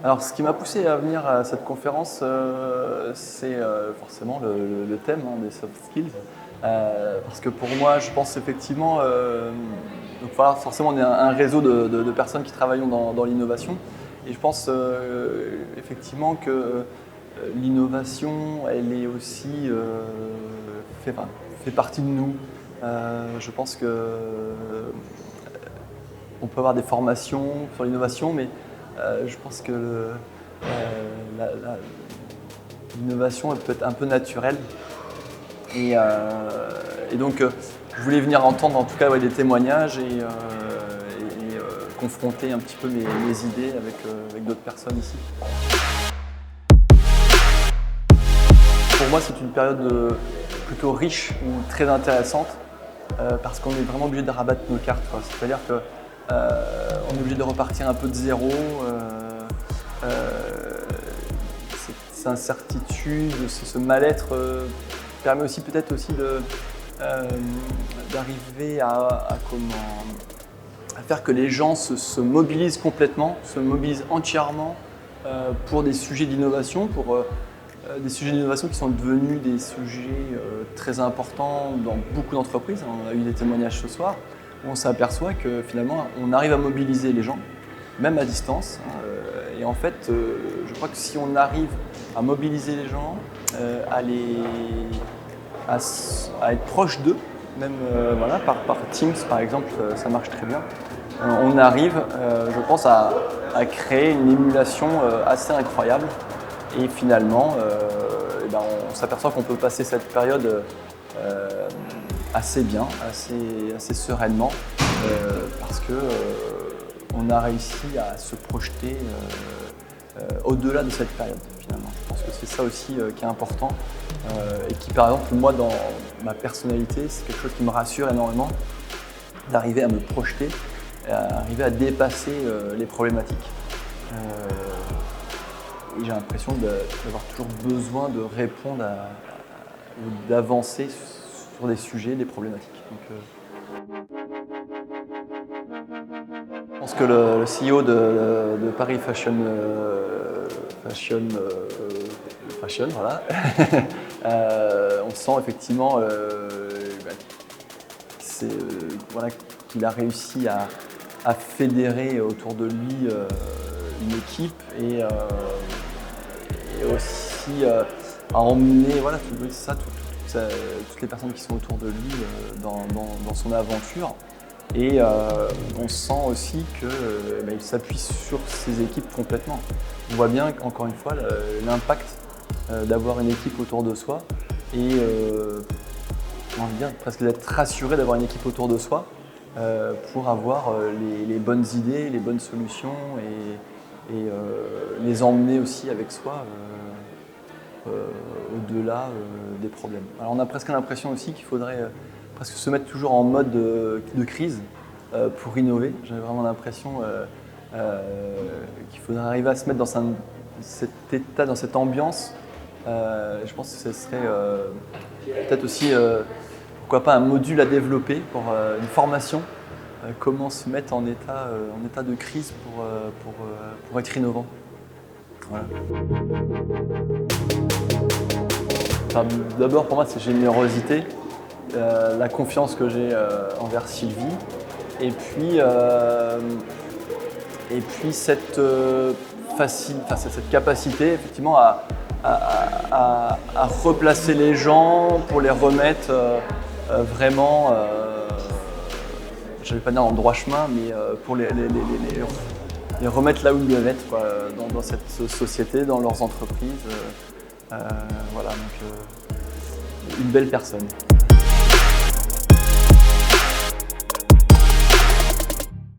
Alors, ce qui m'a poussé à venir à cette conférence, c'est forcément le thème, hein, des soft skills. Parce que pour moi, je pense effectivement, donc voilà, forcément, on est un réseau de personnes qui travaillent dans l'innovation. Et je pense effectivement que l'innovation, elle est aussi fait partie de nous. Je pense que on peut avoir des formations sur l'innovation, mais je pense que l'innovation, elle peut être un peu naturelle. Et donc, je voulais venir entendre en tout cas des témoignages et confronter un petit peu mes idées avec d'autres personnes ici. Pour moi, c'est une période plutôt riche ou très intéressante parce qu'on est vraiment obligé de rabattre nos cartes. C'est-à-dire qu'on est obligé de repartir un peu de zéro. Cette incertitude, ce mal-être permet aussi peut-être aussi d'arriver à faire que les gens se mobilisent complètement, se mobilisent entièrement pour des sujets d'innovation, pour des sujets d'innovation qui sont devenus des sujets très importants dans beaucoup d'entreprises. On a eu des témoignages ce soir où on s'aperçoit que finalement on arrive à mobiliser les gens, même à distance. Et en fait, je crois que si on arrive à mobiliser les gens, à être proche d'eux, même voilà, par Teams par exemple, ça marche très bien. On arrive, je pense, à créer une émulation assez incroyable. Et finalement, on s'aperçoit qu'on peut passer cette période assez bien, assez sereinement, parce qu'on a réussi à se projeter au-delà de cette période finalement. Je pense que c'est ça aussi qui est important et qui, par exemple, moi, dans ma personnalité, c'est quelque chose qui me rassure énormément, d'arriver à me projeter, arriver à dépasser les problématiques. Et j'ai l'impression d'avoir toujours besoin de répondre d'avancer sur des sujets, des problématiques. Je pense que le CEO de Paris Fashion, voilà. On sent effectivement qu'il a réussi à fédérer autour de lui une équipe et aussi à emmener toutes les personnes qui sont autour de lui dans son aventure. Et on sent aussi qu'il s'appuie sur ses équipes complètement. On voit bien, encore une fois, l'impact d'avoir une équipe autour de soi et on va dire presque d'être rassuré d'avoir une équipe autour de soi pour avoir les bonnes idées, les bonnes solutions et les emmener aussi avec soi au-delà des problèmes. Alors on a presque l'impression aussi qu'il faudrait presque se mettre toujours en mode de crise pour innover. J'ai vraiment l'impression qu'il faudrait arriver à se mettre dans cet état, dans cette ambiance. Je pense que ce serait peut-être aussi, pourquoi pas, un module à développer pour une formation. Comment se mettre en état de crise pour être innovant. Voilà. Enfin, d'abord, pour moi, c'est générosité, la confiance que j'ai envers Sylvie, et puis cette capacité, effectivement, à replacer les gens pour les remettre vraiment, je ne vais pas dire dans le droit chemin, mais pour les remettre là où ils doivent être, quoi, dans cette société, dans leurs entreprises. Voilà, donc une belle personne.